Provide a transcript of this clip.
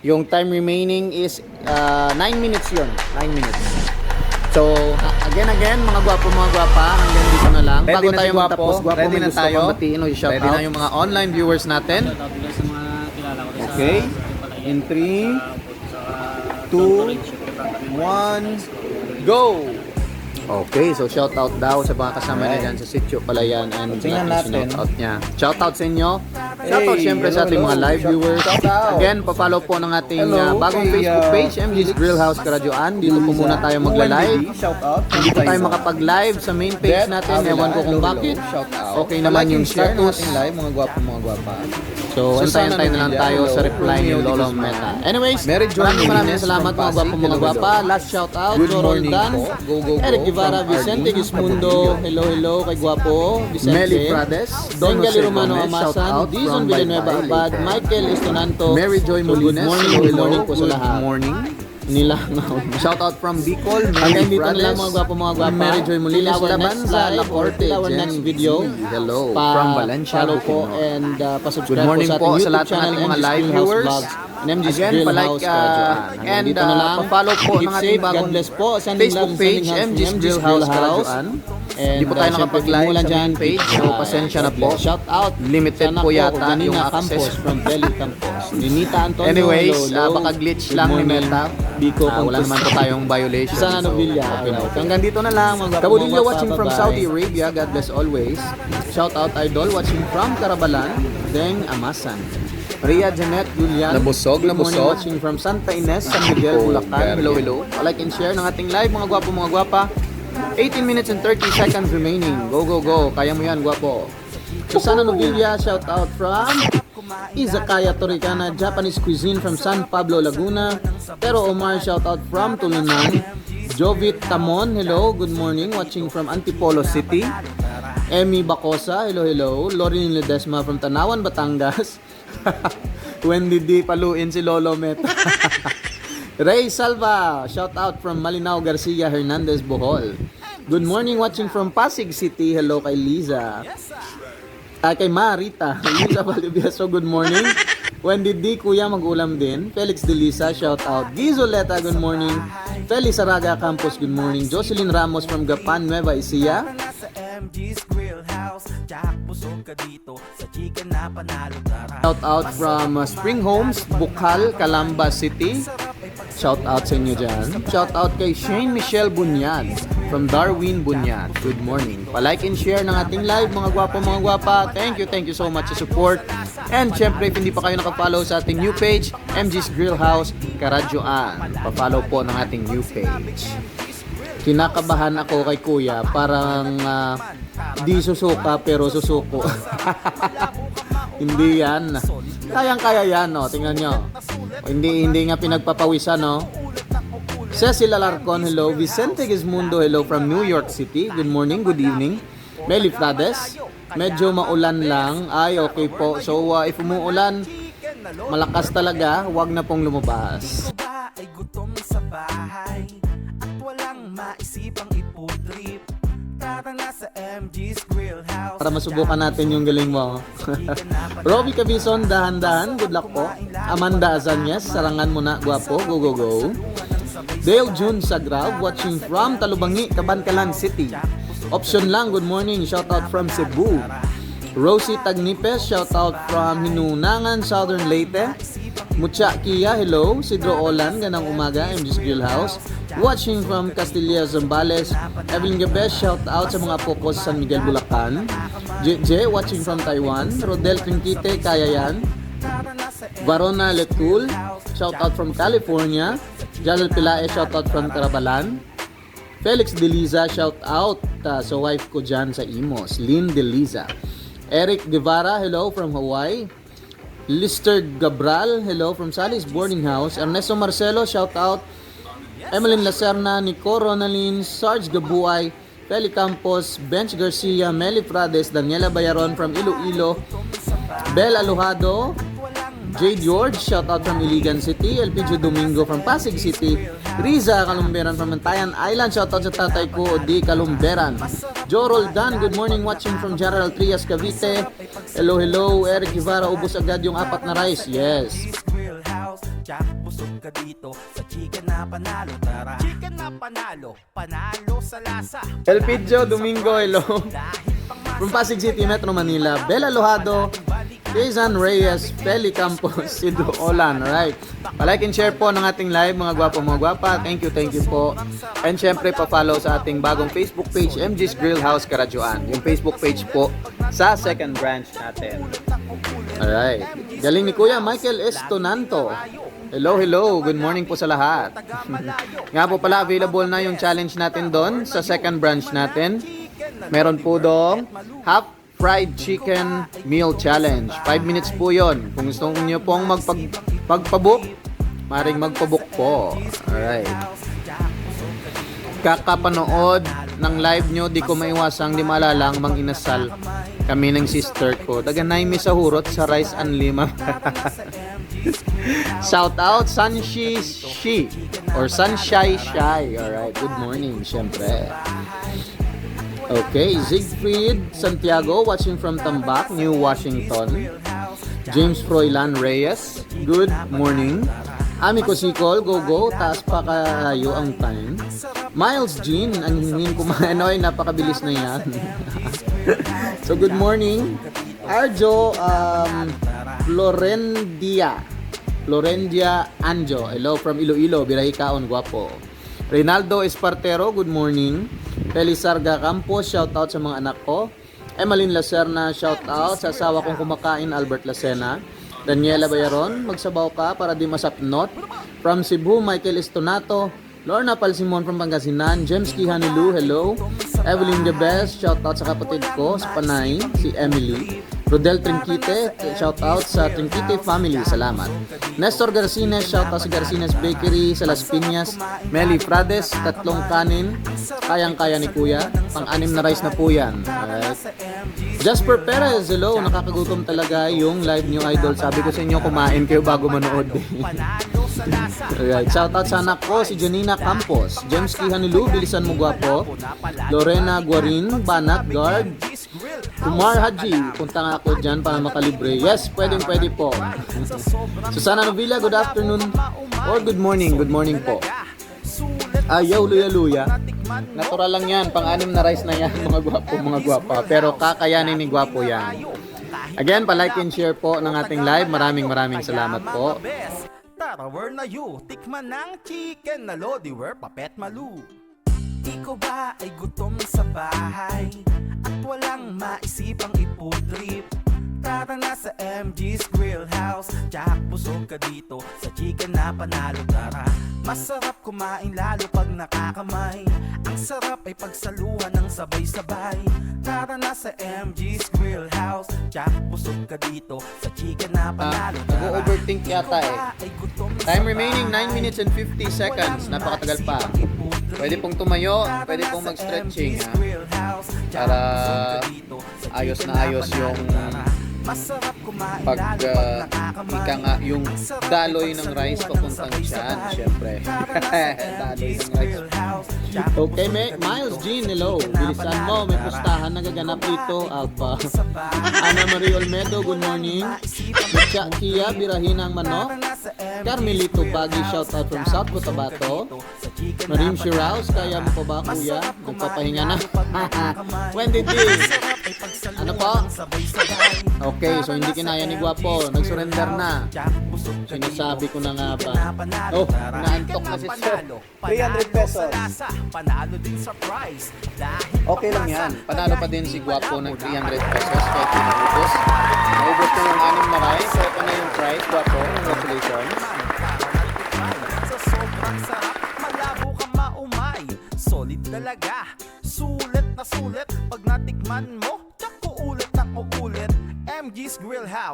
Yung time remaining is 9 minutes yun. 9 minutes. So, again, mga gwapo, mga gwapa, hanggang dito na lang. Ready Bago na tayo si gwapo? magtapos, gwapo, Ready may na gusto tayo? kong batiin o i-shout Ready out. na yung mga online viewers natin? Sa mga kilala ko sa Okay. In 3, 2, 1, go! Okay, so shout out daw sa mga kasama niya dyan sa Sitio Palayan and Tingnan natin. shout out niya. Shout out sa inyo. Shout out Hey, syempre sa ating hello, mga live hello. viewers. Shout out. Again, pa-follow po ng ating Hello bagong kay, Facebook page, MG's Grill House Karadyoan. Dito po muna tayo magla-live. Shout out. Hindi po tayo makapag-live sa main page natin. Ewan ko kung bakit. Shout out. Okay naman yung share status. natin live, mga gwapo, mga gwapa. So, Susana antayin na lang Nobilla, tayo sa hello. reply ni Romeo Lolo Di Guzman. Meta. Anyways, Mary Jo maraming Martinez salamat from mga gwapo, Pasig. mga Hello, gwapa. Last shout out, Good Jorol morning Dan, po. Go, go, go. Eric Guevara, From Vicente Arlene Gismundo, hello kay gwapo, Vicente. Meli Prades, Don Don Jose Romano Gomez, shout Amasan, out Dizon from Villanueva Baybay, Abad, Leyte. Michael Estonanto. Mary Joy So, good Molines, morning, hello, good morning po sa good lahat. morning. Nilangaw. Shout out from Bicol, Hanggang Mary dito na lang Prades, mga gwapo, mga gwapa. Mary Joy Molines, Till our next Labanza, live or Laporte, till our Jen next video. Hello, Pa- from Valencia, follow po Bukidnon. and pa-subscribe Good morning po sa po ating sa YouTube lahat ng channel, ating mga MG's live Grill House viewers. Vlogs and MG's Again, Grill palike, House Karadyoan. Hanggang and, dito na lang. pa-follow po Keep ng ating safe, God bagong bless po. Sending Facebook love, page, sending hugs, MG's Grill House Karadyoan. And Hindi po tayo syempre, nakapag-live Mula sa dyan, main page, so pasensya na po. Shout out. Limited Sana po yata Janina yung Campos access. from Belly Campos. Ninita Antonio. Anyways, hello. baka glitch Good lang ni morning. Meta. Biko Wala naman po tayong violation. Susana so, Nobilla. okay na, okay. Hanggang dito na lang. Mga Kabudilyo gwapa, watching from bye-bye. Saudi Arabia. God bless always. Shout out Idol watching from Carabalan. Deng Amasan. Ria Janet Julian. Nabusog, Good morning nabusog. watching from Santa Ines, San Miguel, Oh, Bulacan. very Hello, good. hello. Like and share ng ating live mga gwapo, mga gwapa. 18 minutes and 30 seconds remaining. Go, go, go. Kaya mo yan, gwapo. Susana Novilla, shout out from Izakaya Toricana, Japanese cuisine from San Pablo, Laguna. Pero Omar, shout out from Tulunan. Jovit Tamon, hello, good morning, watching from Antipolo City. Emmy Bacosa, hello, hello. Lorin Ledesma from Tanawan, Batangas. Wendy D. Paluin si Lolo Met. Ray Salva, shout out from Malinao Garcia Hernandez, Bohol. Good morning, watching from Pasig City. Hello kay Liza. Kay Marita. Liza Valivieso, good morning. Wendy D. Kuya, mag-ulam din. Felix De Lisa, shout out. Gizoleta, good morning. Felix Araga Campos, good morning. Jocelyn Ramos from Gapan, Nueva Ecija. Shout out from Spring Homes, Bukal, Calamba City. Shout out sa inyo dyan. Shout out kay Shane Michelle Bunyad from Darwin Bunyad. Good morning. Pa-like and share ng ating live mga gwapo, mga gwapa. Thank you so much sa support. And syempre, if hindi pa kayo nakafollow sa ating new page, MG's Grill House Karadyoan. Pa-follow po ng ating new page. Kinakabahan ako kay Kuya, parang di susuka pero susuko. Hindi yan. Kayang-kaya yan, no? Tingnan nyo. Hindi nga pinagpapawisan, no? Cecil Alarcon, hello. Vicente Gismundo, hello from New York City. Good morning, good evening. Meli Prades, medyo maulan lang. Ay, okay po. So, if umuulan, malakas talaga, wag na pong lumabas. Ay gutom sa bahay at walang maisipang iputrip. Tara na sa MG's Grill House. Para masubukan natin yung galing mo. Robbie Cabison, dahan-dahan. Good luck po. Amanda Azanyes, sarangan mo na. Guwapo. Go, go, go. Dale June Sagraw, watching from Talubangi, Cabancalan City. Option lang, good morning. Shout out from Cebu. Rosie Tagnipes, shout out from Hinunangan, Southern Leyte. Mucha Kia, hello. Sidro Olan, ganang umaga, MG's Grill House. Watching from Castilla, Zambales. Evelyn Gabes, shout out sa mga pokos San Miguel, Bulacan. JJ, watching from Taiwan. Rodel Trinquite, kaya yan. Varona Letul, shout out from California. Jalal Pilae, shout out from Carabalan. Felix De Liza, shout out sa wife ko dyan sa Imos, Lynn De Liza. Eric Guevara, hello from Hawaii. Lister Gabral, hello from Sally's Boarding House. Ernesto Marcelo, shout out. Emeline Lacerna, Nico Ronalyn, Sarge Gabuay, Feli Campos, Bench Garcia, Meli Prades, Daniela Bayaron from Iloilo, Bel Alojado, Jade George, shout out from Iligan City, LPG Domingo from Pasig City, Riza Kalumberan from Mantayan Island, shout out sa tatay ko, Odi Kalumberan. Joe Roldan, good morning, watching from General Trias, Cavite. Hello, hello, Eric Guevara, ubos agad yung 4 na rice. Yes. ka dito sa chicken na panalo. Tara, chicken na panalo, panalo sa lasa. Elpidio Domingo, hello. From Pasig City, Metro Manila, Bella Lojado, Quezon Reyes, Feli Campos, Sido Olan, alright. Palike and share po ng ating live, mga gwapo, mga gwapa. Thank you po. And syempre, pa-follow sa ating bagong Facebook page, MG's Grill House Karadjuan. Yung Facebook page po sa second branch natin. Alright. Galing ni Kuya Michael Estonanto. Hello. Good morning po sa lahat. Nga po pala, available na yung challenge natin doon sa second branch natin. Meron po doon half fried chicken meal challenge. 5 minutes po yon. Kung gusto niyo pong magpabook, maring magpabook po. Alright. Kakapanood ng live nyo, di ko maiwasang di maalalang mang inasal kami ng sister ko. Daganay mi sa hurot sa rice and lima. Shout out Sunshi Shi or Sunshine Shy. Alright, good morning syempre. Okay, Siegfried Santiago watching from Tambak, New Washington. James Froilan Reyes, good morning. Ami ko Sikol, go, taas pa kayo ang time. Miles Jean, ang hingin kumain, oy, napakabilis na yan. So good morning. Arjo Florendia Anjo, hello from Iloilo, Birahi Kaon, guwapo. Reynaldo Espartero, good morning. Felisarga Campos, shout out sa mga anak ko. Emeline Lacerna, shout out sa asawa kong kumakain, Albert Lacena. Daniela Bayaron, magsabaw ka para di masapnot. From Cebu, Michael Estonato. Lorna Palsimon from Pangasinan. James Kihanilu, hello. Evelyn Gebes, shout out sa kapatid ko sa Panay, si Emily. Rodel Trinquite, shout out sa Trinquite family, salamat. Nestor Garcines, shout out sa Garcines Bakery sa Las Piñas. Meli Frades, tatlong kanin, kayang-kaya ni Kuya. Pang-anim na rice na po yan. Alright. Jasper Perez, hello, nakakagutom talaga yung live nyo, idol. Sabi ko sa inyo, kumain kayo bago manood. Alright, shout out sa anak ko, si Janina Campos. James Kihanilu, bilisan mo gwapo. Lorena Guarin, Banat Guard. Kumar Haji, punta nga ako dyan para makalibre. Yes, pwede po. Susana Novilla, good afternoon or good morning po. Ayaw luya-luya. Natural lang yan, pang-anim na rice na yan, mga gwapa. Pero kakayanin ni gwapo yan. Again, pa-like and share po ng ating live. Maraming salamat po. Tara, where na you? Tikman ng chicken na lodi, where papet malu. Ikaw ba ay gutom sa bahay at walang maisipang iputrip? Tara na sa MG's Grill House, tsak busog ka dito sa chicken na panalo. Tara, masarap kumain lalo pag nakakamay. Ang sarap ay pagsaluhan ng sabay-sabay. Tara na sa MG's Grill House, tsak busog ka dito sa chicken na panalo. Nag-overthink yata eh. Time remaining 9 minutes and 50 seconds. Napakatagal pa. Pwede pong tumayo, pwede pong mag-stretching ha? Para ayos na ayos yung pag ika nga yung daloy ng rice papuntang tiyan, syempre. Daloy ng rice. Okay, Miles Jean, hello. Bilisan mo, may pustahan nagaganap dito. Alpha. Ana Marie Olmedo, good morning. Mucha Kia, birahin ang manok. Carmelito Bagi, shout out from South Cotabato. Marim Shiraus, kaya mo pa ba kuya? Nagpapahinga na. Wendy D. Ano po? Okay, so hindi kinaya ni Gwapo. Nag-surrender na. Sinasabi ko na nga ba? Oh, naantok na si Sir. 300 pesos. Okay lang yan. Panalo pa din si Gwapo ng 300 pesos. Kahit pinubos. Naubos ko yung 6 na rice. So ito na yung price. Gwapo, congratulations. Sa sobrang sarap, malabo ka maumay. Solid talaga. Sulit na sulit. Pag natikman mo, tsak uulit na uulit. MG's Grill House.